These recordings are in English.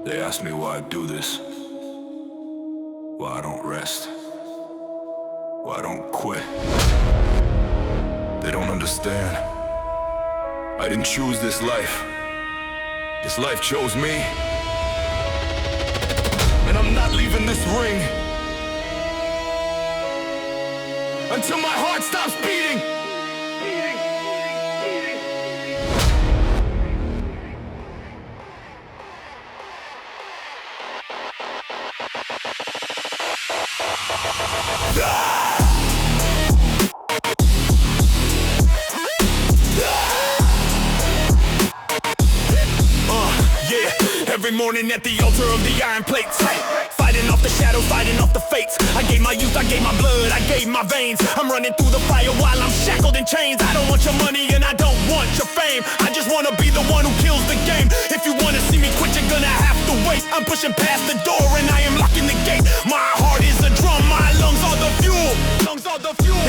They ask me why I do this, why I don't rest, why I don't quit. They don't understand. I didn't choose this life. This life chose me. And I'm not leaving this ring until my heart stops beating. Every morning at the altar of the iron plates, fighting off the shadows, fighting off the fates. I gave my youth, I gave my blood, I gave my veins. I'm running through the fire while I'm shackled in chains. I don't want your money and I don't want your fame. I just wanna be the one who kills the game. If you wanna see me quit, you're gonna have to wait. I'm pushing past the door and I am locking the gate. My heart is a drum, my lungs are the fuel.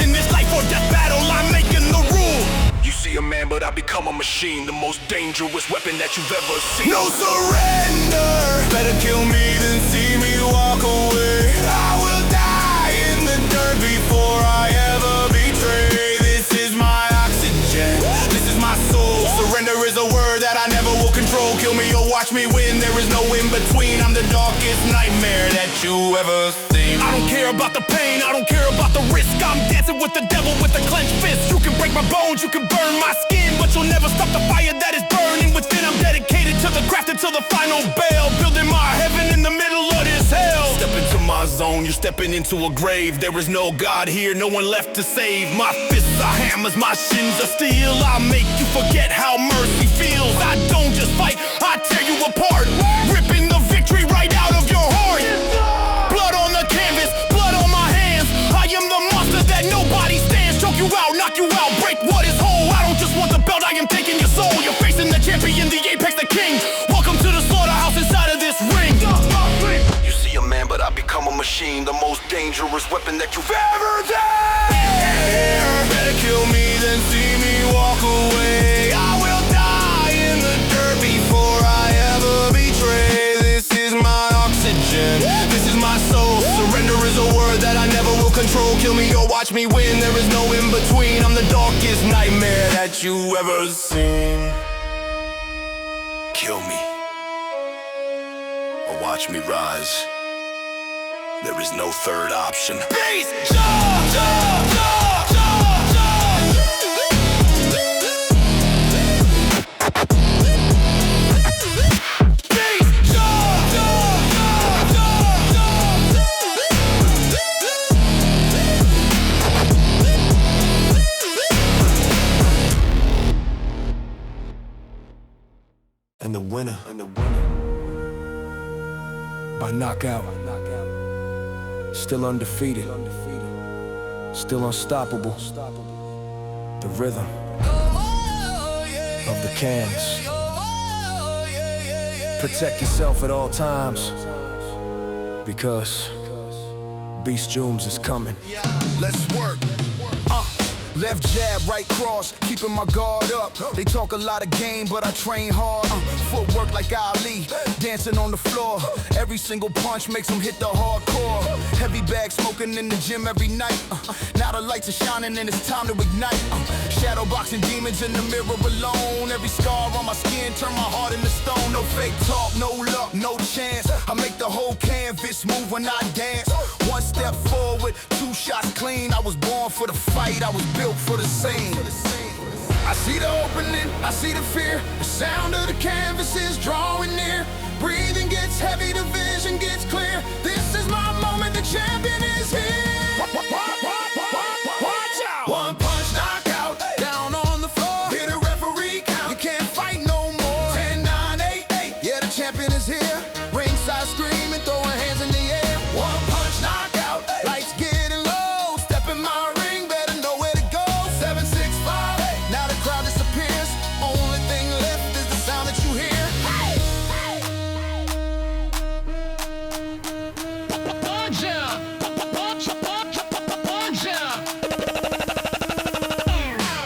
In this life or death battle, I'm making the rule. You see a man, but I become a machine. The most dangerous weapon that you've ever seen. No surrender. Better kill me than see me walk away. I will die in the dirt before I ever betray. This is my oxygen, this is my soul. Surrender is a word that I never will control. Kill me or watch me win, there is no in between. I'm the darkest nightmare that you ever seen. I don't care about the pain, I don't care about the risk. I'm dancing with the devil with a clenched fist. You can break my bones, you can burn my skin, but you'll never stop the fire that is burning within. I'm dedicated to the craft until the final bell, building my heaven in the middle of this hell. Step into my zone, you're stepping into a grave. There is no God here, no one left to save. My fists are hammers, my shins are steel. I'll make you forget how mercy feels. I don't just fight, I tear you apart, ripping the victory right out of your heart. Blood on the canvas, blood on my hands. I am the monster that nobody stands. Choke you out, knock you out, break what is whole. I don't just want the belt, I am taking your soul. You're facing the champion, the apex, the king. Welcome to the slaughterhouse inside of this ring. You see a man, but I become a machine. The most dangerous weapon that you've ever done. Better kill me than see me walk away. I will die in the dirt before I ever betray. This is my oxygen, this is my soul. Surrender is a word that I never will control. Kill me or watch me win, there is no in between. I'm the darkest nightmare that you ever seen. Kill me or watch me rise. There is no third option. Beast! Jump, jump, jump, jump, jump. Beast! Jump, jump, jump, jump, jump. And the winner, by knockout, still undefeated, still unstoppable. The rhythm of the cans. Protect yourself at all times, because Beast Junems is coming. Let's work. Left jab, right cross, keeping my guard up. They talk a lot of game, but I train hard. Footwork like Ali, dancing on the floor. Every single punch makes them hit the hardcore. Heavy bag smoking in the gym every night. Now the lights are shining and it's time to ignite. Shadow boxing demons in the mirror alone. Every scar on my skin turn my heart into stone. No fake talk, no luck, no chance. I make the whole canvas move when I dance. One step forward, two shots clean. I was born for the fight, I was built for the scene. I see the opening, I see the fear. The sound of the canvas is drawing near. Breathing gets heavy, the vision gets clear. This is my moment, the champion is here. Watch out! One punch knockout, down on the floor. Hear the referee count, you can't fight no more. 10, 9, 8, 8, yeah, the champion is here. Ringside screaming, throwing hands in the air. One punch knockout, lights getting low. Step in my ring, better know where to go. 7, 6, 5, now the crowd disappears. Only thing left is the sound that you hear.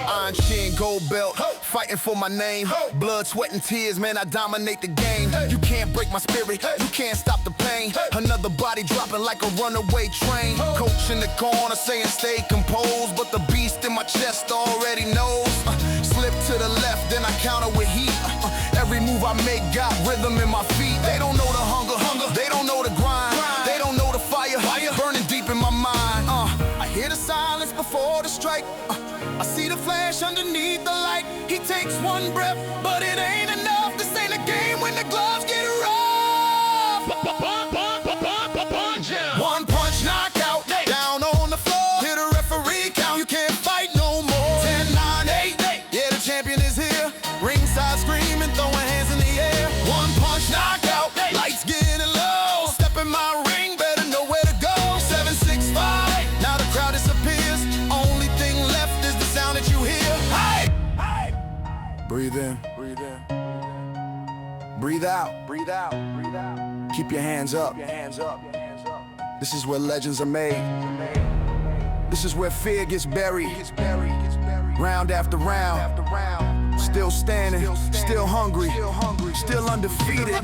Iron chin, gold belt, fighting for my name. Blood, sweat, and tears, man, I dominate the game. You can't break my spirit, you can't stop the pain. Another body dropping like a runaway train. Coach in the corner saying stay composed, but the beast in my chest already knows. Slip to the left, then I counter with heat. Every move I make got rhythm in my feet. They don't know the hunger. They don't know the grind. They don't know the fire burning deep in my mind. I hear the silence before the strike. I see the flash underneath the light. He takes one breath, but it ain't enough. This ain't a game when the gloves get rough. One punch knockout, down on the floor. Hear the referee count, you can't fight no more. 10, 9, 8, yeah, the champion is here. Ringside screaming, throwing hands in the air. One punch knockout, lights getting low. Step in my ring, better know where to go. 7, 6, 5, now the crowd disappears. Only thing left is the sound that you hear. Hey! Breathe in. Breathe out. Keep your hands up. This is where legends are made. This is where fear gets buried. Round after round. Still standing, still hungry, still undefeated.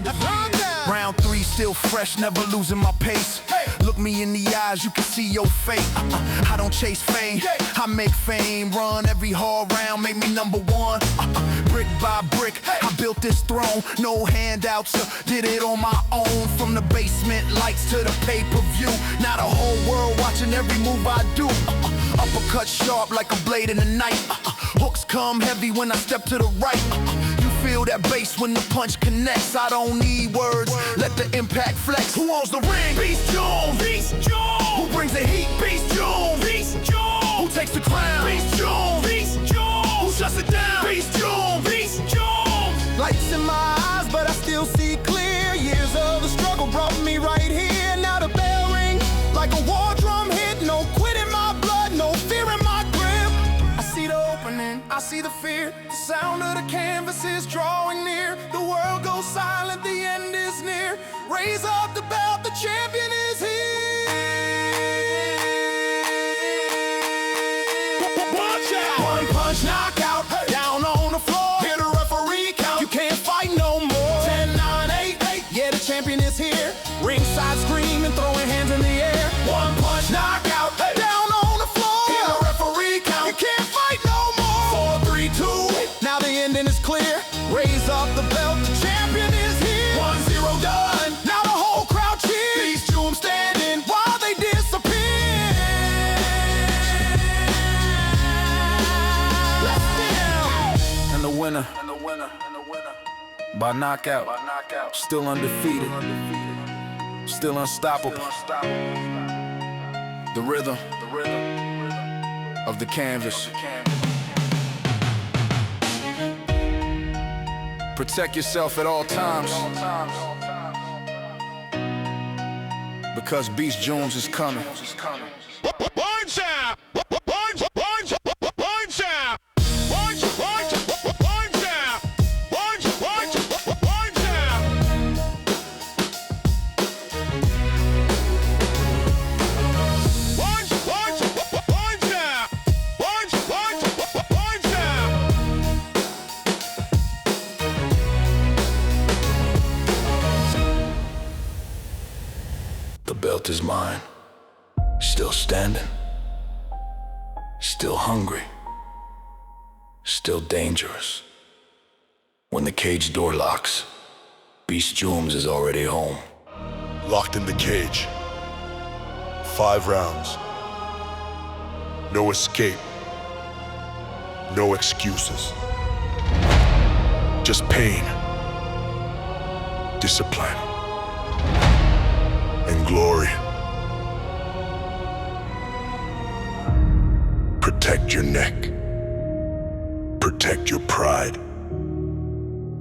Round 3, still fresh, never losing my pace. Look me in the eyes, you can see your fate. I don't chase fame, I make fame. Run every hard round, make me number 1. Brick by brick, I built this throne. No handouts, did it on my own. From the basement lights to the pay-per-view. Now the whole world watching every move I do. Uppercut sharp like a blade in the night. Hooks come heavy when I step to the right. You feel that bass when the punch connects. I don't need words, let the impact flex. Who owns the ring? Beast Junems. Who brings the heat? Beast Junems. Who takes the crown? Beast Junems. Who shuts it down? Beast Junems. Lights in my eyes, but I still see clear. Years of the struggle brought me right here. Now the bell ring like a war drum hit. No quit in my blood, no fear in my grip. I see the opening, I see the fear. The sound of the canvas is drawing near. The world goes silent, the end is near. Raise up the belt, the champion is here. Watch out! One punch knockout, down on the floor. Hear the referee count, you can't fight no more. 10, 9, 8, yeah, the champion is here. Ringside screaming, throwing hands in the air. One punch knockout, down on the floor. Hear the referee count, you can't fight no more. 4, 3, 2, now the ending is clear. Raise up the belt, the champion is here. 1-0 done, now the whole crowd cheers. These Junems standing while they disappear. And the winner, by knockout, still undefeated, still unstoppable. The rhythm of the canvas. Protect yourself at all times, because Beast Junems is coming. The belt is mine, still standing, still hungry, still dangerous. When the cage door locks, Beast Junems is already home. Locked in the cage. 5 rounds. No escape. No excuses. Just pain, discipline, and glory. Protect your neck. Protect your pride.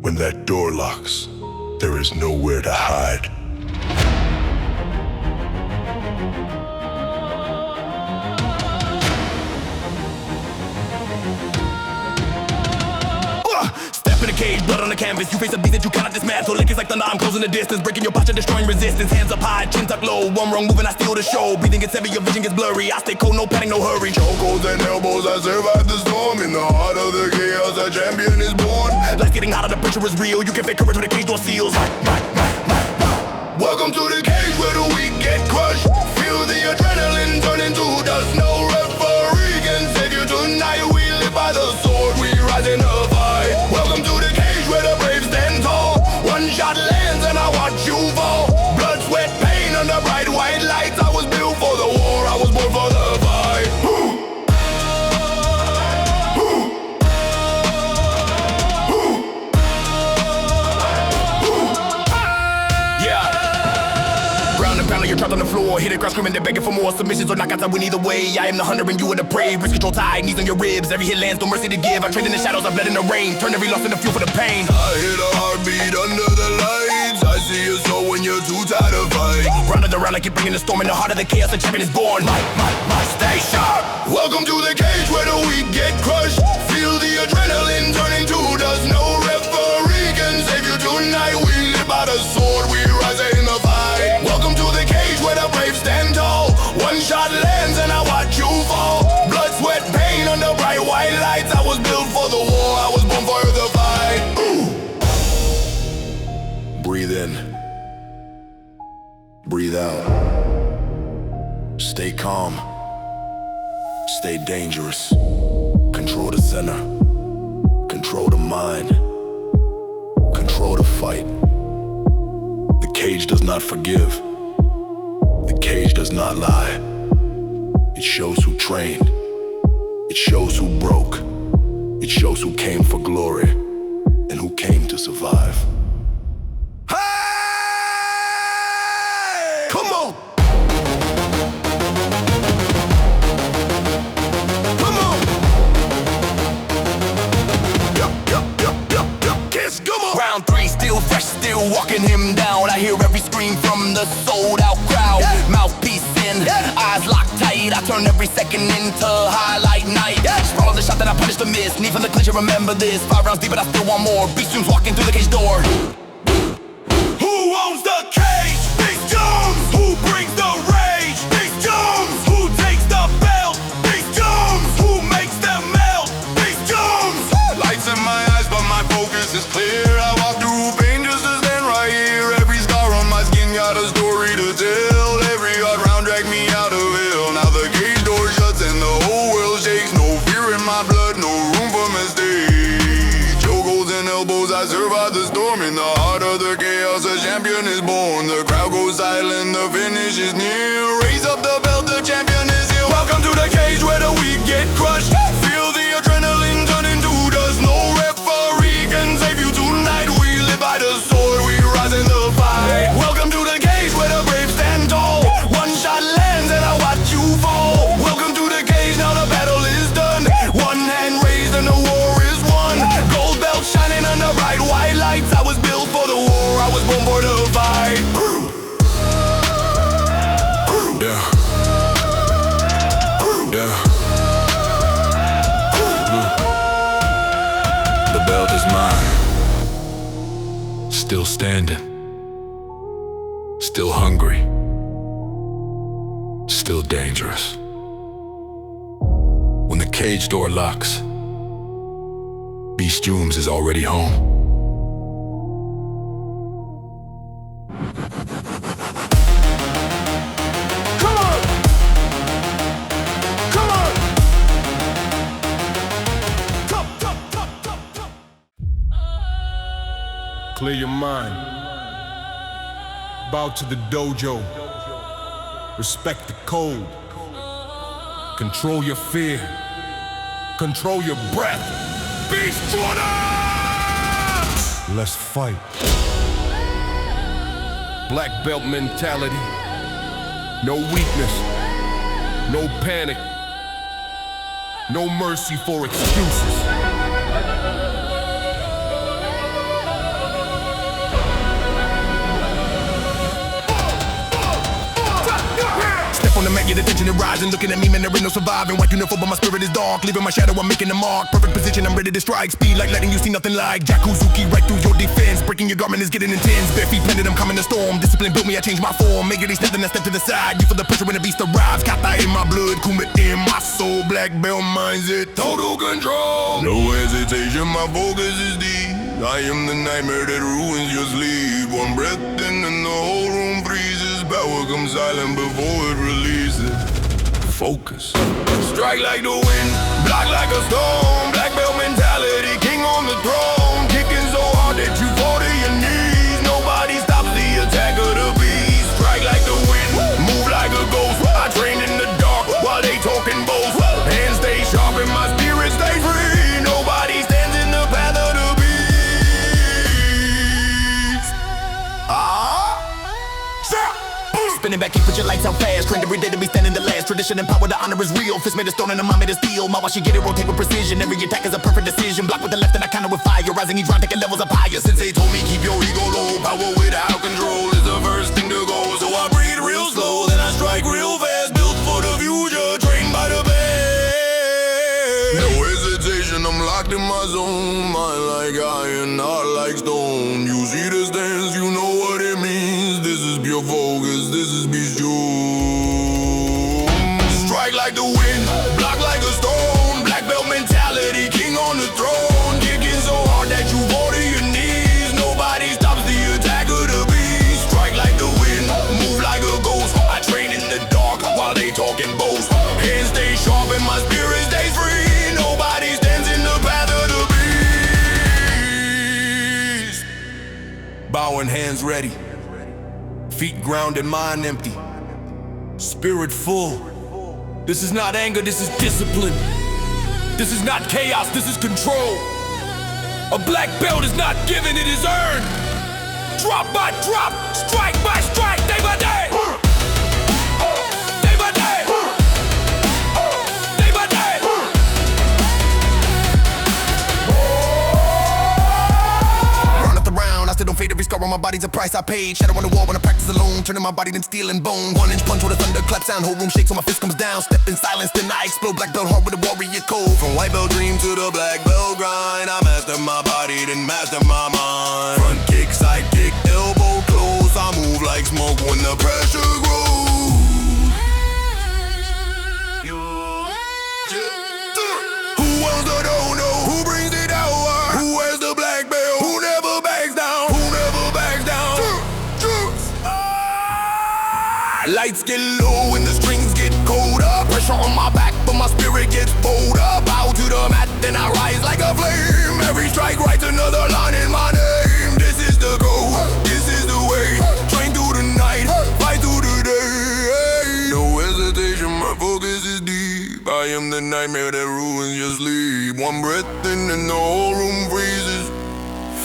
When that door locks, there is nowhere to hide. Step in the cage, blood on the canvas. You face a beast that you cannot dismantle. Lick is like thunder, I'm closing the distance. Breaking your posture, destroying resistance. Hands up high, chin tucked low. One wrong move and I steal the show. Breathing gets heavy, your vision gets blurry. I stay cold, no panic, no hurry. Chokeholds and elbows, I survived the storm. In the heart of the chaos, a champion is born. Life's getting hotter, the pressure is real. You can fake courage when the cage door seals. Welcome to the cage where the weak get crushed. Feel the adrenaline turn into dust. No referee can save you tonight. We live by the sword, we rise in the fight. Welcome to the cage where the brave stand tall. One shot lands and I watch you fall. Blood, sweat, pain under bright white lights. I was built for the war, I was born for the fight. You're trapped on the floor, hit it, crash, screaming, they're begging for more. Submissions or knockouts, I win either way. I am the hunter and you are the prey. Wrist control tight, knees on your ribs. Every hit lands, no mercy to give. I trade in the shadows, I bled in the rain. Turn every loss into fuel for the pain. I hear the heartbeat under the lights. I see your soul when you're too tired to fight. Round and around like you're bringing the storm. In the heart of the chaos, a champion is born. Stay sharp. Welcome to the cage where the weak get crushed. Feel the adrenaline turning to dust. No referee can save you tonight. We live by the sword, we rise in the fight. Welcome to the cage where the brave stand tall. One shot lands and I watch you fall. Blood, sweat, pain under bright white lights. I was built for the war, I was born for the fight. Breathe in, breathe out. Stay calm, stay dangerous. Control the center, control the mind, control the fight. The cage does not forgive. The cage does not lie. It shows who trained. It shows who broke. It shows who came for glory and who came to survive. Hey! Come on! Come on! Yup, kiss, come on! Round 3, still fresh, still walking him down. I hear every scream from the sold out crowd. Mouthpiece in, eyes locked tight. I turn every second into highlight night. Sprawl the shot that I punish the miss. Knee from the clinch, you remember this. 5 rounds deep, but I still want more. Beast Junems walking through the cage door. Who owns the cage? Beast Junems! Who brings the rage? Beast Junems! Who takes the belt? Beast Junems! Who makes them melt? Beast Junems! Lights in my eyes, but my focus is clear. I walk through pain just to stand right here. Every scar on my skin got a story to tell. Every hard round dragged me out of hell. Now the cage door shuts and the whole world shakes. No fear in my blood, no room for mistake. Chokeholds and elbows, I survive the storm. In the heart of the chaos, a champion is born. The crowd goes silent, the finish is near. Raise up the belt, the champion is here. Welcome to the cage where the weak get crushed. Feel the adrenaline turn into dust. No referee can save you tonight. We live by the sword, we rise in the fight. Welcome to the cage where the brave stand tall. One shot lands and I watch you fall. Welcome to the cage, now the battle is done. One hand raised and the war is won. Gold belt shining under bright white lights. I was built for the war, I was born for the fight. Yeah. Yeah. The belt is mine. Still standing. Still hungry. Still dangerous. When the cage door locks, Beast Junems is already home. Clear your mind. Bow to the dojo. Respect the code. Control your fear. Control your breath. Beast Junems! Let's fight. Black belt mentality. No weakness. No panic. No mercy for excuses. On the at your attention and rising. Looking at me, man, there ain't no surviving. White uniform, but my spirit is dark. Leaving my shadow, I'm making a mark. Perfect position, I'm ready to strike. Speed like letting you see nothing like Jakuzuki right through your defense. Breaking your garment is getting intense. Bare feet planted, I'm coming to storm. Discipline built me, I changed my form. Make it step, then I step to the side. You feel the pressure when the beast arrives. Kata in my blood, Kuma in my soul. Black belt mindset, total control. No hesitation, my focus is deep. I am the nightmare that ruins your sleep. One breath in and the whole room freezes. Power comes silent before it releases. Focus. Strike like the wind, block like a stone. Black belt mentality, king on the throne. Kicking so hard that you fall to your knees. Nobody stops the attack of the beast. Strike like the wind, move like a ghost. I train in the dark while they talking boast. Hands stay sharp and my spirit stays free. Nobody stands in the path of the beast. Spinning back, keep put your lights out fast. Trained every day to be standing the last. Tradition and power, the honor is real. Fist made of stone and the mind made of steel. My watch, you get it, rotate with precision. Every attack is a perfect decision. Block with the left and I counter with fire. Rising each round, taking levels up higher. Sensei told me keep your ego low. Power without control is the first thing to go. So I breathe real slow, then I strike real fast. Built for the future, trained by the best. No hesitation, I'm locked in my zone. Mind like iron, heart like stone. You see the stance, you know what it means. This is pure focus, this is beast Junems. Strike like the wind, block like a stone. Black belt mentality, king on the throne. Kicking so hard that you fall to your knees. Nobody stops the attack of the beast. Strike like the wind, move like a ghost. I train in the dark while they talking boast. Hands stay sharp and my spirit stays free. Nobody stands in the path of the beast. Bowing, hands ready. Feet grounded, mind empty. Spirit full. This is not anger, this is discipline. This is not chaos, this is control. A black belt is not given, it is earned. Drop by drop, strike by strike, day by day. Day by day. Day by day. Run up the round, I still don't fade every scar on my body's a price I paid. Shadow on the wall when I practice alone, turning my body then steel and bone. 1-inch punch with a thunderclap sound, whole room shakes when my fist comes down. Step in silence, then I explode. Black belt hard with a warrior code. From white belt dream to the black belt grind, I master my body, then master my mind. Front kick, side kick, elbow close. I move like smoke when the pressure grows. Who wants the dono? Who brings it out? Who has the black belt? Who never backs down? Who never backs down? Lights get low when the strings get colder. Pressure on my back, but my spirit gets bolder. Bow to the mat, then I rise like a flame. Every strike writes another line in my name. This is the goal, this is the way. Train through the night, fight through the day. No hesitation, my focus is deep. I am the nightmare that ruins your sleep. One breath in and the whole room freezes.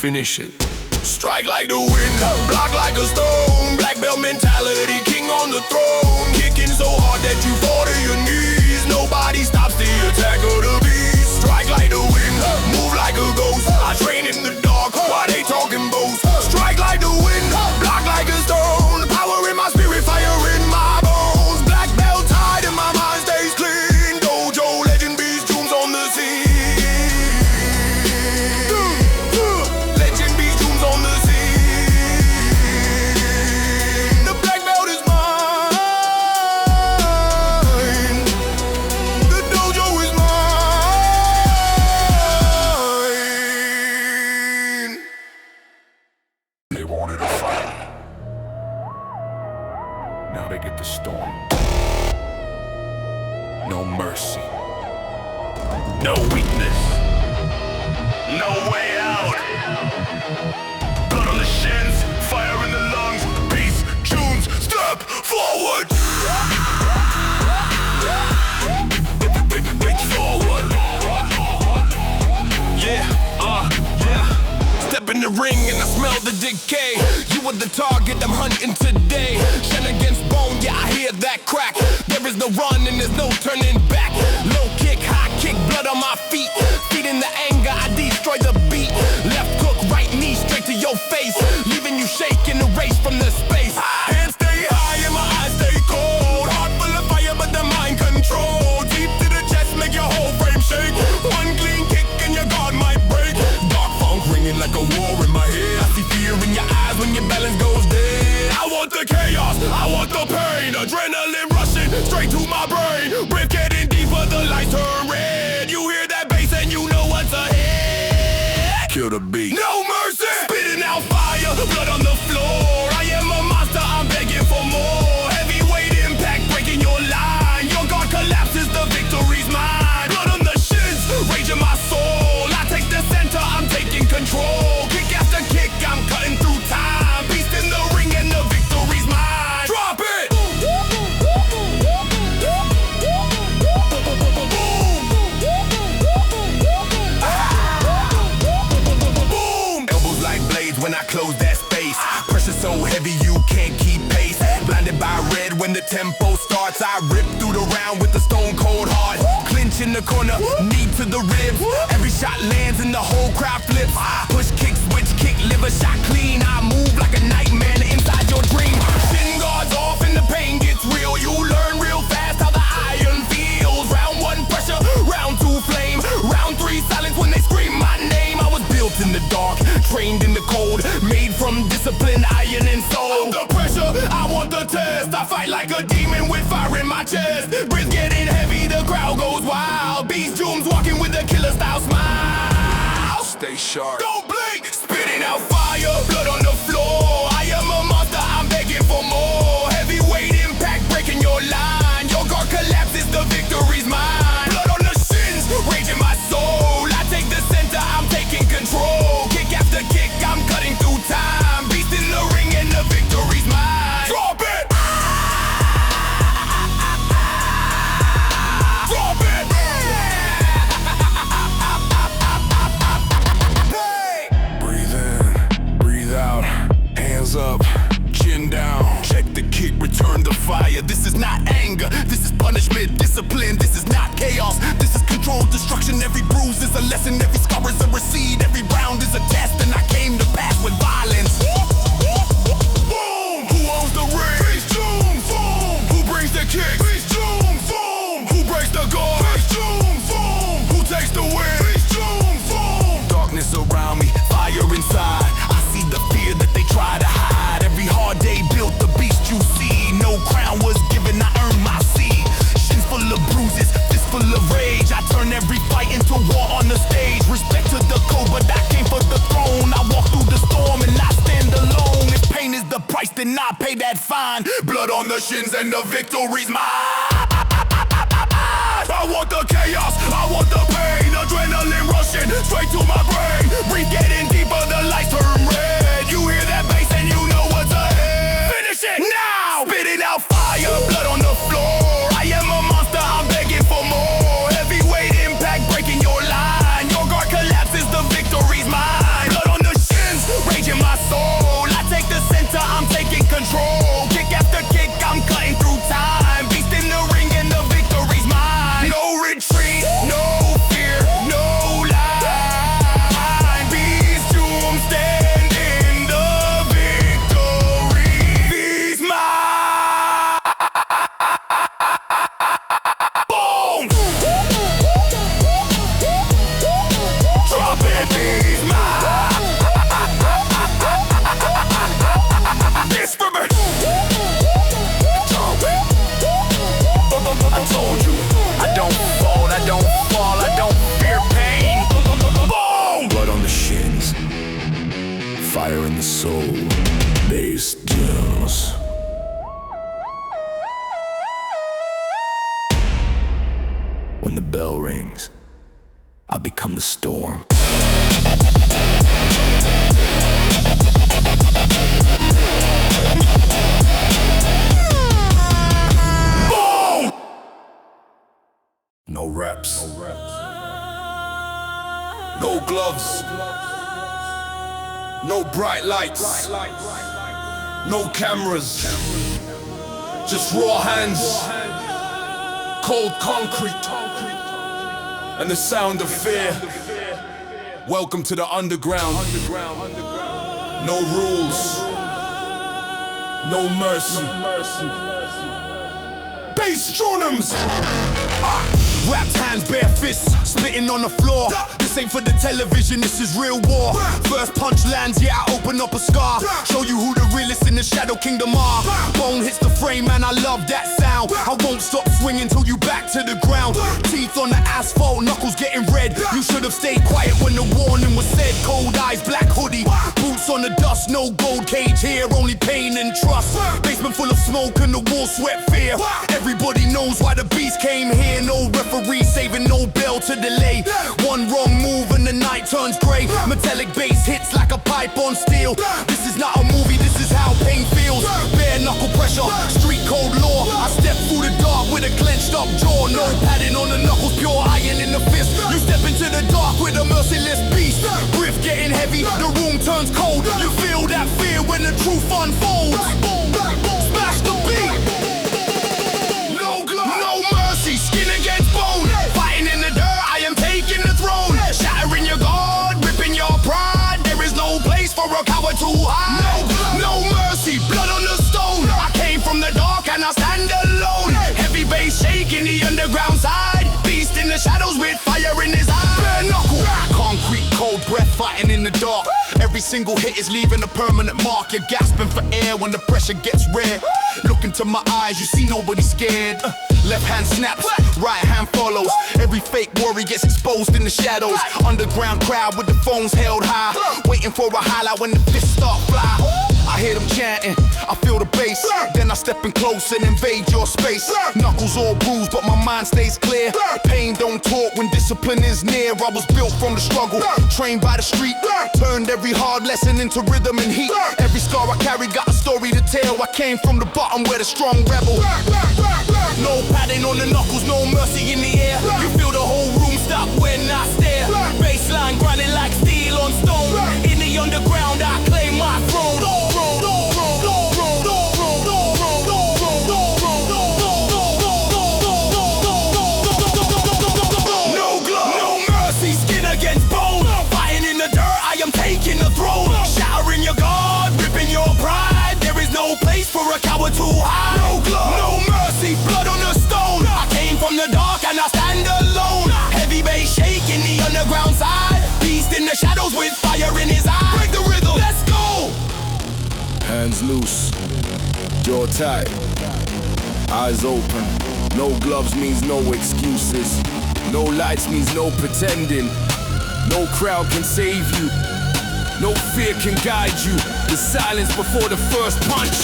Finish it. Strike like the wind, block like a stone. Black belt mentality, king on the throne. Kicking so hard that you fall to your knees. Nobody stops the attack of the beast. Strike like the wind, move like a ghost. I train in the dark while they talking boast. Strike like the wind, block like a stone. Power in my spirit, fire in my bones. Black belt tied and my mind stays clean. Dojo legend beast Junems on the scene. Legend beast Junems on the scene. The black belt is mine. The dojo is mine. They wanted a fight. Now they get the storm. No mercy. No weakness, no way out. Blood on the shins, fire in the lungs. Beast Junems, step forward. Forward. Yeah. Step in the ring and I smell the decay. You were the target I'm hunting today. Shin against bone, yeah, I hear that crack. There is no run and there's no turning back. Low kick, high kick, blood on my feet. Feeding the anger, I destroy the beat. Left hook, right knee, straight to your face. Leaving you shaking, erased from the space. Hands stay high and my eyes stay cold. Heart full of fire the beat. No mercy! Spitting out fire, blood on the floor. I am a monster, I'm begging for more. Heavyweight impact, breaking your line. Your guard collapses, the victory's mine. Blood on the shins, rage in my soul. I take the center, I'm taking control. Kick after kick, I'm cutting through time. Beast in the ring and the victory's mine. Drop it! When I close that space, pressure so heavy you can't keep pace. Blinded by red when the tempo starts, I rip through the round with a stone cold heart. Clinch in the corner, knee to the ribs. Every shot lands and the whole crowd flips. Push, kick, switch, kick, liver shot clean. I move like a nightmare inside your dream. Shin guards off and the pain gets real. You learn real fast how the iron feels. Round 1 pressure, round 2 flame, round 3 silence when they scream my name. I was built in the dark, trained in the cold, made from discipline, iron and soul. Under pressure, I want the test. I fight like a demon with fire in my chest. Breath getting heavy, the crowd goes wild. Beast Junems walking with a killer style smile. Stay sharp. Don't blink, spitting out fire, blood on the floor. I am a monster, I'm begging for more. Heavyweight impact, breaking your line. Your guard collapses, the victory's mine. Blood on the shins, rage in my soul. I take the center, I'm taking control. Kick after kick, I'm cutting through time. Beast in the ring and the victory's mine. Drop it! Drop it! Hey! Breathe in, breathe out, hands up, chin down. Check the kick, return the fire. This is not anger, this is punishment, discipline. This is not chaos, this is control, destruction. Every bruise is a lesson, every scar is a receipt. Every round is a test, and I came to pass with violence. Boom! Who owns the ring? Beast Junems! Boom! Who brings the kick? Beast Junems! Boom! Who breaks the guard? Beast Junems! Boom! Who takes the win? Beast Junems! Boom! Darkness around me, fire inside. I see the fear that they try to hide. Every hard day built the beast you see. No crown was given, I earned my seat. Shins full of bruises, fist full of rage. I turn every fight into war on the stage. Respect to the code, but I came for the throne. I walk through the storm and I stand alone. If pain is the price, then I pay that fine. Blood on the shins and the victory's mine. I want the chaos, I want the pain. Adrenaline rushing straight to my brain. Breathe getting deeper, the lights turn red. You hear that bass and you know what's ahead. Finish it Now! Spitting out fire, blood on the floor. I am a monster, I'm begging for more. Heavyweight impact, breaking your line. Your guard collapses, the victory's mine. Blood on the shins, rage in my soul. I take the center, I'm taking control. Kick after kick, I'm cutting through time. Beast in the ring and the victory's mine. No retreat, no fear, no line. Beast Junems stand in the victory. He's mine. Boom! Drop it, he's mine. This for me. I told you, I don't fall, I don't fall, I don't fear pain. Boom! Blood on the shins, fire in the soul. Beast Junems. When the bell rings, I become the storm. Boom! No reps, No gloves, no bright lights, no cameras, just raw hands, cold concrete, and the sound of fear. Welcome to the underground. No rules, no mercy. Beast Junems! Wrapped hands, bare fists, spitting on the floor. This ain't for the television, this is real war. First punch lands, yeah, I open up a scar. Show you who the realest in the Shadow Kingdom are. Bone hits the frame, man, I love that sound. I won't stop swinging till you back to the ground. Teeth on the asphalt, knuckles getting red. You should have stayed quiet when the warning was said. Cold eyes, black hoodie, boots on the dust. No gold cage here, only pain and trust. Basement full of smoke and the wall sweat fear. Everybody knows why the beast came here. No referee saving, no bell to delay. One wrong move and the night turns grey. Metallic bass hits like a pipe on steel. This is not a movie, this is how pain feels. Bare knuckle pressure, street code law. I step through the dark with a clenched up jaw. No padding on the knuckles, pure iron in the fist. You step into the dark with a merciless beast. Breath getting heavy, the room turns cold. You feel that fear when the truth unfolds. Smash the beat. No mercy, skin against bone. Fighting in the dirt, I am taking the throne. Shattering your guard, ripping your pride. There is no place for a coward to hide. No mercy, blood on the stone. I came from the dark and I stand alone. Heavy bass shaking the underground side. Beast in the shadows with fire in his eye. Bare knuckle, concrete, cold breath fighting in the dark. Every single hit is leaving a permanent mark. You're gasping for air when the pressure gets rare. Look into my eyes, you see nobody scared. Left hand snaps, right hand follows. Every fake worry gets exposed in the shadows. Underground crowd with the phones held high, waiting for a highlight when the fists start fly. I hear them chanting, I feel the bass. Then I step in close and invade your space. Knuckles all bruised, but my mind stays clear. Pain don't talk when discipline is near. I was built from the struggle, trained by the street. Turned every hard lesson into rhythm and heat. Every scar I carry got a story to tell. I came from the bottom where the strong rebel. No padding on the knuckles, no mercy in the air. You feel the whole room stop when I stare. Baseline grinding like steel on stone. In the underground I claim my throne. No glove, no mercy, skin against bone. Fighting in the dirt, I am taking the throne. Shattering your guard, ripping your pride. There is no place for a coward to hide. No glove, no mercy, blood on the stone. I came from the dark and I stand alone. Heavy bass shaking the underground side. Beast in the shadows with fire in his eye. Break the rhythm, let's go. Hands loose, jaw tight, eyes open. No gloves means no excuses. No lights means no pretending. No crowd can save you. No fear can guide you. The silence before the first punch,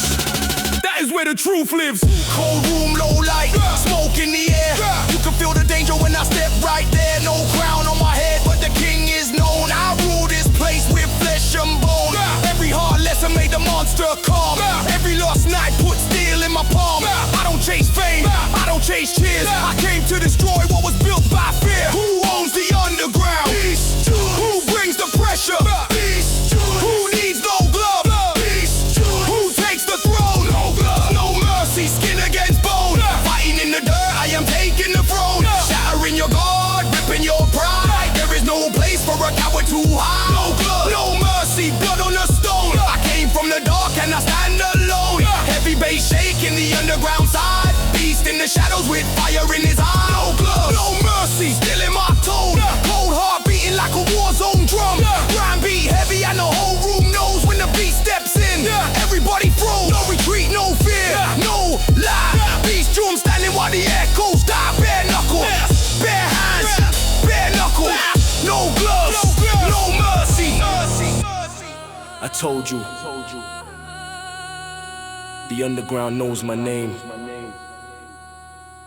that is where the truth lives. Cold room, low light, smoke in the air. You can feel the danger when I step right there. No crown on my head, but the king is known. I rule this place with flesh and bone. Every hard lesson made the monster calm. Every lost night put steel in my palm. I don't chase fame, I don't chase cheers. I came to destroy what was built by fear. Who owns the underground? Who brings the pressure? Who needs no glove? Who takes the throne? No glove, no mercy, skin against bone. Fighting in the dirt, I am taking the throne. Shattering your guard, ripping your pride. There is no place for a coward to hide. No glove, no mercy, blood on the stone. I came from the dark and I stand alone. Heavy bass shaking the underground side. Beast in the shadows with fire in his eye. No glove, no mercy, still in my tone. Cold heart beating like a war zone drum. Grind beat heavy and the whole room knows when the beat steps in. Everybody froze, no retreat, no fear, no lie. Beast drum standing while the echoes die. Bare knuckle, bare hands, bare knuckle. No gloves, no mercy. I told you, the underground knows my name.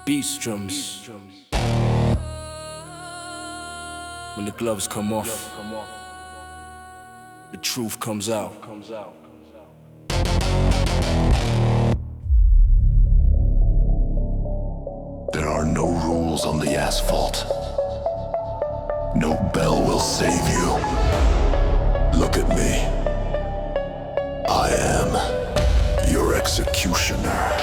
Beast drums. When the gloves come off, the truth comes out. There are no rules on the asphalt. No bell will save you. Look at me. I am your executioner.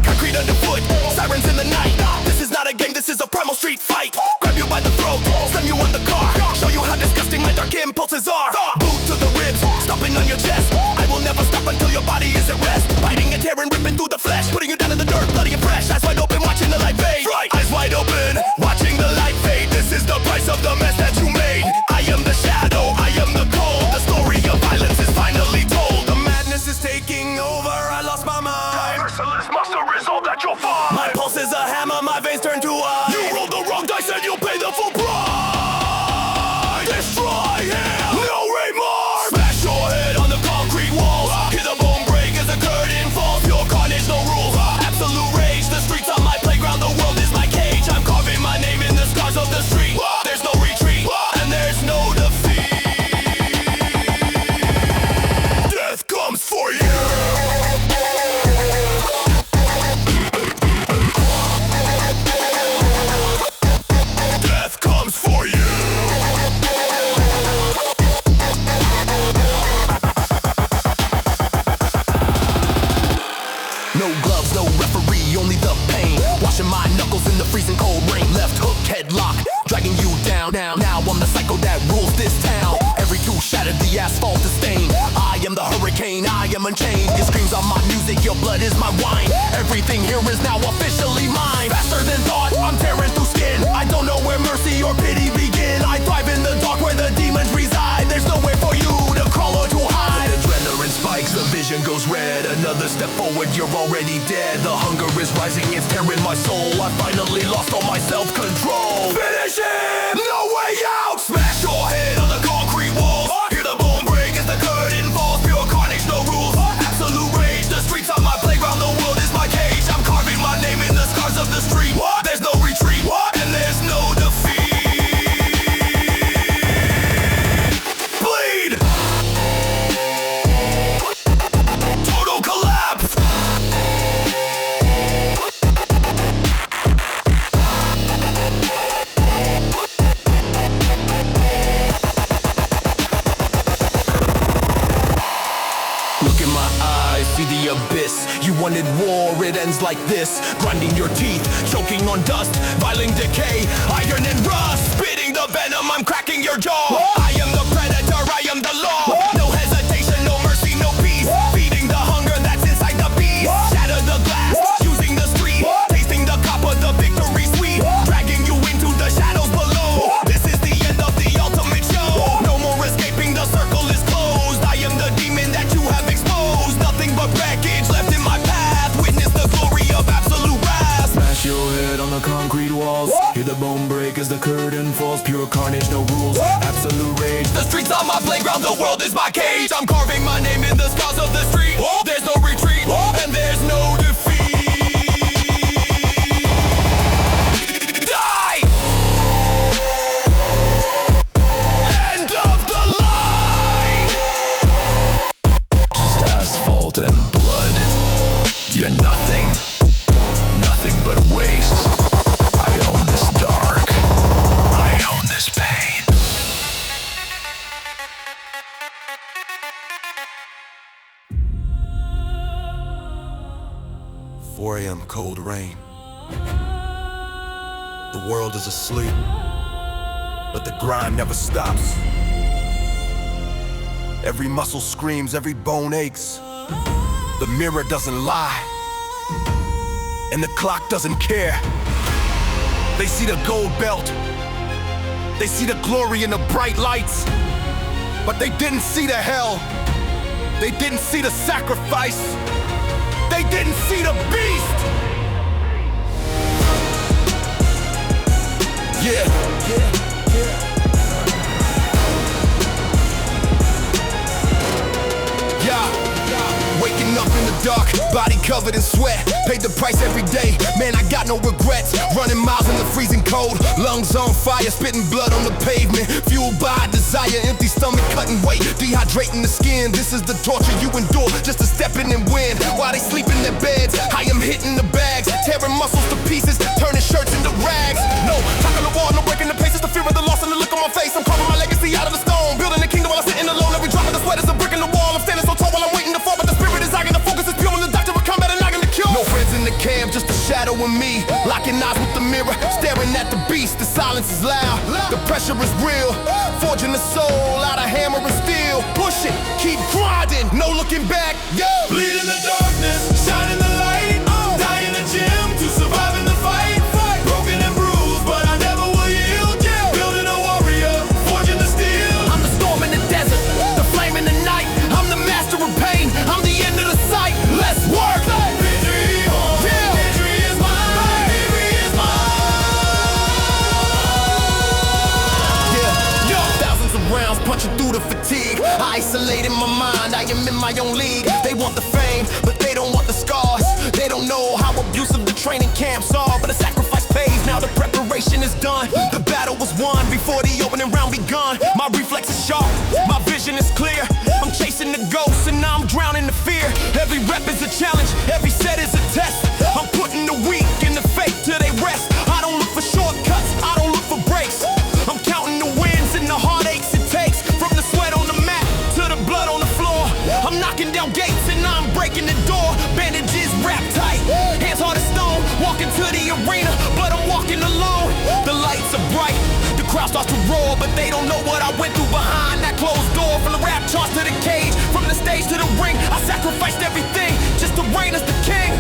Concrete underfoot, sirens in the night. This is not a game, this is a primal street fight. Grab you by the throat, slam you on the car. Show you how disgusting my dark impulses are. Boot to the ribs, stomping on your chest. I will never stop until your body is at rest. Biting and tearing, ripping through the flesh, putting you down in the dirt. flash, eyes wide open, watching the light fade. Eyes wide open, watching the light fade. This is the price of the mess that you made. I am the shadow, I am the cold. The story of violence is finally told. The madness is taking over, I lost my mind. Merciless monster is all that you'll find. My pulse is a hammer, my veins turn to ice. You rolled the wrong dice and you'll pay the full price. Destroy him, no remorse. Smash your head on the concrete walls. Hear the bone break as the curtain falls. Pure carnage, no rules. Absolute rage, the streets are my playground. The world is my cage. I'm carving my name in the scars of the street. There's no retreat, and there's no defeat. Death comes for you. Death comes for you. No gloves, no referee, only the pain. Washing my knuckles in the freezing cold rain. Left hook, headlock, dragging you down. Now I'm the psycho that rules this town. Every tool shattered, the asphalt is stained. I am the hurricane, I am unchained. Your screams are my music, your blood is my wine. Everything here is now officially mine. Faster than thought, I'm tearing through skin. I don't know where mercy or pity begin. I thrive in the dark where the demons reside. There's nowhere for you to crawl or to hide. Adrenaline spikes, the vision goes red. Another step forward, you're already dead. The hunger is rising, it's tearing my soul. I finally lost all my self-control. Finish it! No way out! Smash your head on the concrete walls. Hear the bone break as the curtain falls. Pure carnage, no rules. Absolute rage, the streets are my playground. The world is my cage. I'm carving my name in the scars of the street. There's no retreat, and there's no defeat. Bleed! Total collapse! Look in my eyes, see the abyss. You wanted war, it ends like this. Grinding your teeth, choking on dust. Violent decay, iron and rust. Spitting the venom, I'm cracking your jaw. I am the predator, I am the law. No hesitation, no mercy, no peace. Feeding the hunger that's inside the beast. Shatter the glass, using the street. Tasting the copper, the victory sweet. Dragging you into the shadows below. This is the end of the ultimate show. No more escaping, the circle is closed. I am the demon that you have exposed. Nothing but wreckage left in my path. Witness the glory of absolute wrath. Smash your head on the concrete walls. Hear the bone break as the curtain falls. Pure carnage, no rules. Absolute rage. The streets are my playground, the world is my cage. I'm carving my name in the scars of the street. There's no retreat, and there's no defeat. Die! End of the line! Just asphalt and blood. You're nothing. Nothing but waste. I own this dark. I own this pain. 4 a.m. cold rain. The world is asleep, but the grind never stops. Every muscle screams, every bone aches. The mirror doesn't lie, and the clock doesn't care. They see the gold belt, they see the glory in the bright lights, but they didn't see the hell. They didn't see the sacrifice. They didn't see the beast. Yeah. Waking up in the dark, body covered in sweat. Paid the price every day, man, I got no regrets. Running miles in the freezing cold, lungs on fire, spitting blood on the pavement. Fueled by desire, empty stomach, cutting weight, dehydrating the skin. This is the torture you endure just to step in and win. While they sleep in their beds, I am hitting the bags, tearing muscles to pieces, turning shirts into rags. No, talk on the wall, no breaking the paces. The fear of the loss and the look on my face. I'm carving my legacy out of the stone, building a kingdom while I'm sitting alone. Every drop of the sweat is a brick in the wall. I'm standing so tall while I'm waiting to fall, but the spirit is zagging. The focus is pure on the doctor of combat and knocking the cure. No friends in the camp, just a shadow of me, locking eyes with the mirror, staring at the beast. The silence is loud, the pressure is real, forging the soul out of hammer and steel. Push it, keep grinding, no looking back. Yo, Bleed in the darkness, shine in the light. Die in the gym to punching through the fatigue. I isolate in my mind, I am in my own league. They want the fame, but they don't want the scars. They don't know how abusive the training camps are, but the sacrifice pays, now the preparation is done. The battle was won before the opening round begun. My reflex is sharp, my vision is clear. I'm chasing the ghosts and now I'm drowning the fear. Every rep is a challenge, every set is a test. I'm putting the weak and the fake till they rest. I don't look for shortcuts, I don't look for breaks. I'm counting the wins and the heartaches it takes. From the sweat on the mat to the blood on the floor. I'm knocking down gates and I'm breaking the door. Bandages wrapped tight, hands hard as stone. Walking to the arena, but I'm walking alone. The lights are bright, the crowd starts to roar, but they don't know what I went through behind that closed door. From the rap charts to the cage, from the stage to the ring, I sacrificed everything just to reign as the king.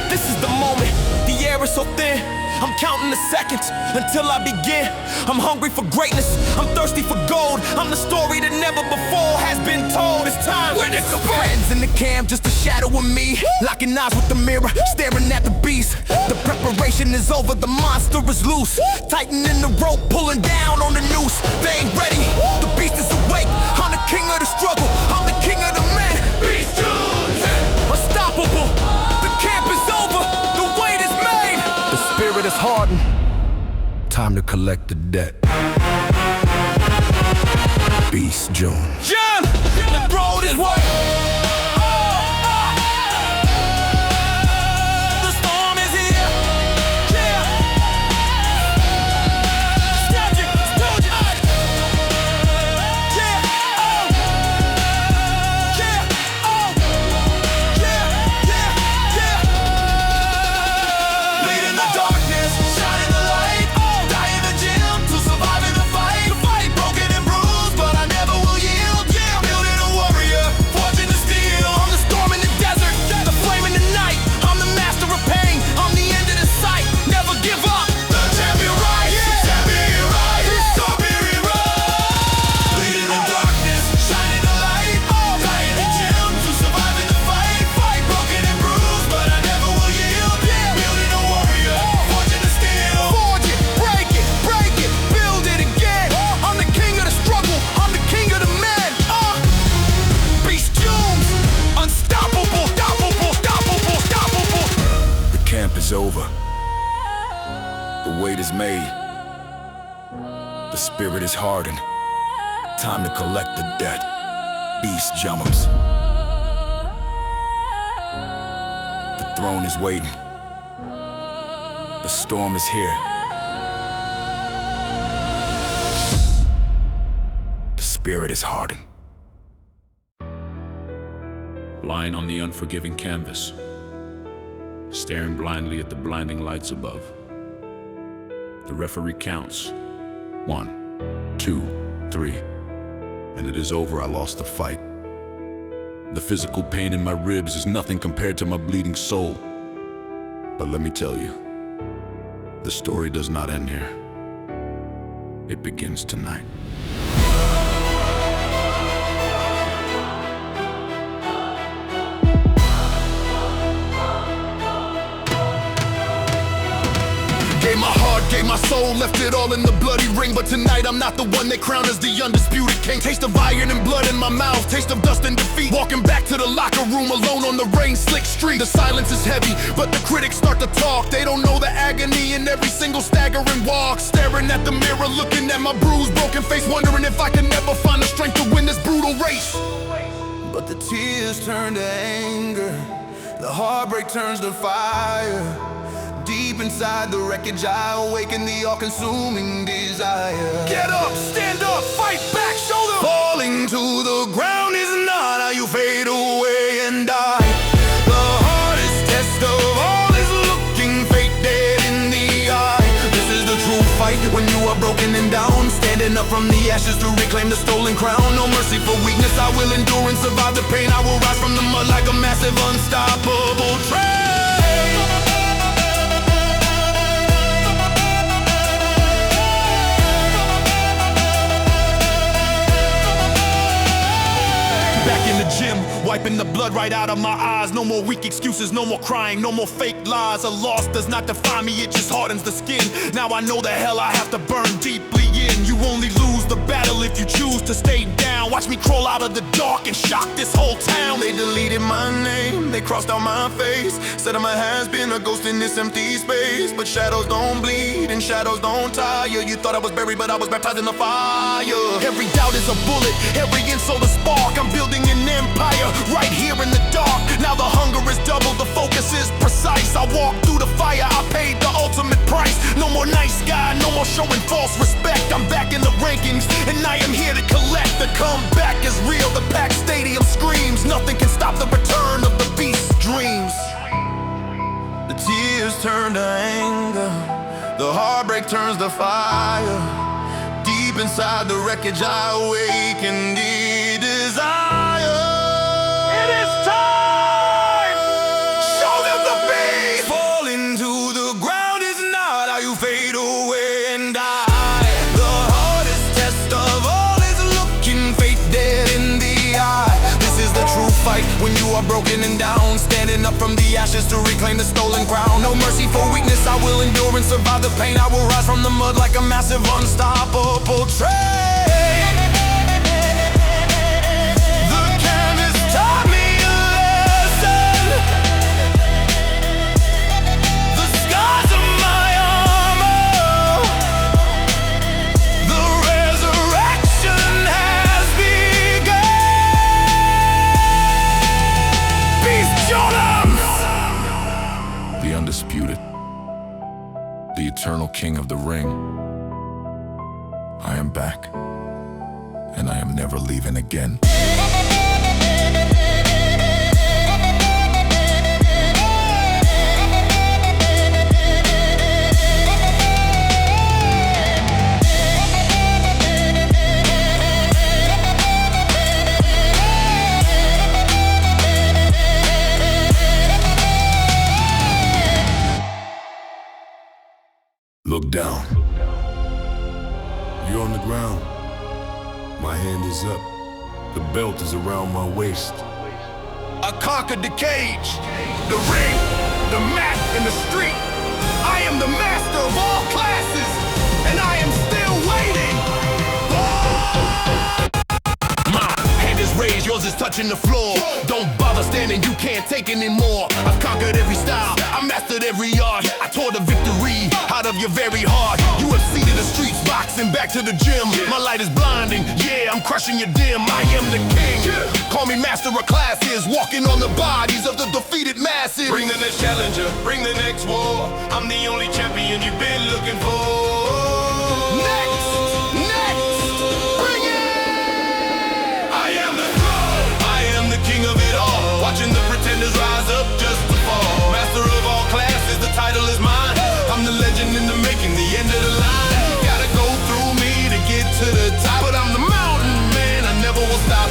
This is the moment, the air is so thin. I'm counting the seconds until I begin. I'm hungry for greatness, I'm thirsty for gold. I'm the story that never before has been told. It's time. When it's friends in the camp, just a shadow of me. Locking eyes with the mirror, staring at the beast. The preparation is over, the monster is loose. Tightening the rope, pulling down on the noose. They ain't ready, the beast is awake. I'm the king of the struggle, I'm the king of the men. Beast Junems, unstoppable. The camp is over, the wait is made. The spirit is hardened, time to collect the debt. Beast Junems. John, the road is wide. Is over. The wait is made. The spirit is hardened. Time to collect the debt. Beast Junems. The throne is waiting. The storm is here. The spirit is hardened. Lying on the unforgiving canvas, staring blindly at the blinding lights above. The referee counts. 1, 2, 3. And it is over, I lost the fight. The physical pain in my ribs is nothing compared to my bleeding soul. But let me tell you, the story does not end here. It begins tonight. Gave my heart, gave my soul, left it all in the bloody ring. But tonight I'm not the one they crown as the undisputed king. Taste of iron and blood in my mouth, taste of dust and defeat. Walking back to the locker room alone on the rain-slick street. The silence is heavy, but the critics start to talk. They don't know the agony in every single staggering walk. Staring at the mirror, looking at my bruised, broken face, wondering if I can never find the strength to win this brutal race. But the tears turn to anger, the heartbreak turns to fire. Deep inside the wreckage, I awaken the all-consuming desire. Get up, stand up, fight back, show them. Falling to the ground is not how you fade away and die. The hardest test of all is looking fate dead in the eye. This is the true fight when you are broken and down, standing up from the ashes to reclaim the stolen crown. No mercy for weakness, I will endure and survive the pain. I will rise from the mud like a massive unstoppable train. Gym, wiping the blood right out of my eyes. No more weak excuses, no more crying, no more fake lies. A loss does not define me, it just hardens the skin. Now I know the hell I have to burn deeply in. win. You only lose the battle if you choose to stay down. Watch me crawl out of the dark and shock this whole town. They deleted my name, they crossed out my face, said I'm a has-been, a ghost in this empty space. But shadows don't bleed and shadows don't tire. You thought I was buried, but I was baptized in the fire. Every doubt is a bullet, every insult a spark. I'm building an empire right here in the dark. Now the hunger is double, the focus is precise. I walk through the fire, I paid the ultimate price. No more nice guy, no more showing false respect. I'm back in the rankings, and I am here to collect. The comeback is real, the packed stadium screams. Nothing can stop the return of the beast's dreams. The tears turn to anger, the heartbreak turns to fire. Deep inside the wreckage I awaken the desire. It is time! Show them the beast! Falling to the ground is not how you fade away and die. The hardest test of all is looking fate dead in the eye. This is the true fight when you are broken and down, standing up from the ashes to reclaim the stolen crown. No mercy for weakness, I will endure and survive the pain. I will rise from the mud like a massive unstoppable train. The canvas taught me a lesson. The scars of my armor. The resurrection has begun. Beast Junems! The undisputed, the eternal king of the ring. I am back, and I am never leaving again. Look down. You're on the ground. My hand is up. The belt is around my waist. I conquered the cage, the ring, the mat, and the street. I am the master of all classes, and I am still waiting. My hand is raised, yours is touching the floor. Don't bother standing, you can't take anymore. I've conquered every style, I mastered every art. I tore the victory out of your very heart. You have seen in the streets, boxing back to the gym. My light is blinding, yeah, I'm crushing your dim. I am the king, call me master of classes, walking on the bodies of the defeated masses. Bring the next challenger, bring the next war. I'm the only champion you've been looking for. Next, bring it! I am the throne, I am the king of it all. Watching the pretenders rise up just to fall. Master of all classes, the title is mine. I'm the legend in the making, the end of the line. Gotta go through me to get to the top, but I'm the mountain man, I never will stop.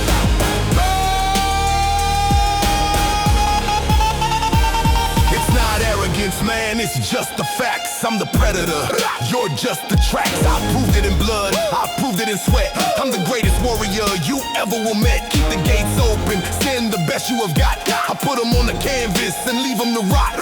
It's not arrogance, man, it's just the facts. I'm the predator, you're just the tracks. I proved it in blood, I proved it in sweat. I'm the greatest warrior you ever will met. Keep the gates open, send the best you have got. I put them on the canvas and leave them to rot.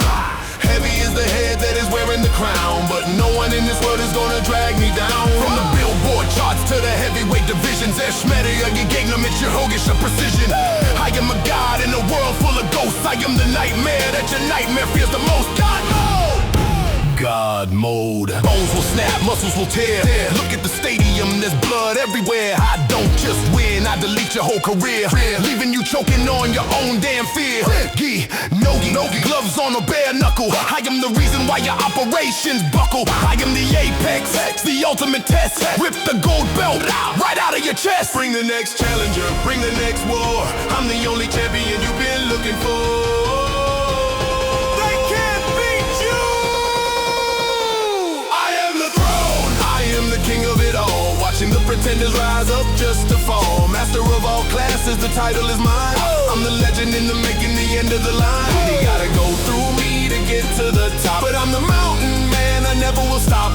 Heavy is the head that is wearing the crown, but no one in this world is gonna drag me down. From the Billboard charts to the heavyweight divisions, Eschmedi, jag ger mit chirurgischer precision. I am a god in a world full of ghosts. I am the nightmare that your nightmare fears the most. God mode! God mode. Bones will snap, muscles will tear. Look at the stadium, there's blood everywhere. I don't just win, I delete your whole career, leaving you choking on your own damn fear. Gi, nogi, gloves on a bare knuckle. I am the reason why your operations buckle. I am the apex, the ultimate test. Rip the gold belt right out of your chest. Bring the next challenger, bring the next war. I'm the only champion you've been looking for. They can't beat you! I am the throne, I am the king of it all. Watching the pretenders rise up just to fall. Master of all classes, the title is mine. I'm the legend in the making, the end of the line. They gotta go through me to get to the top, but I'm the mountain man, I never will stop.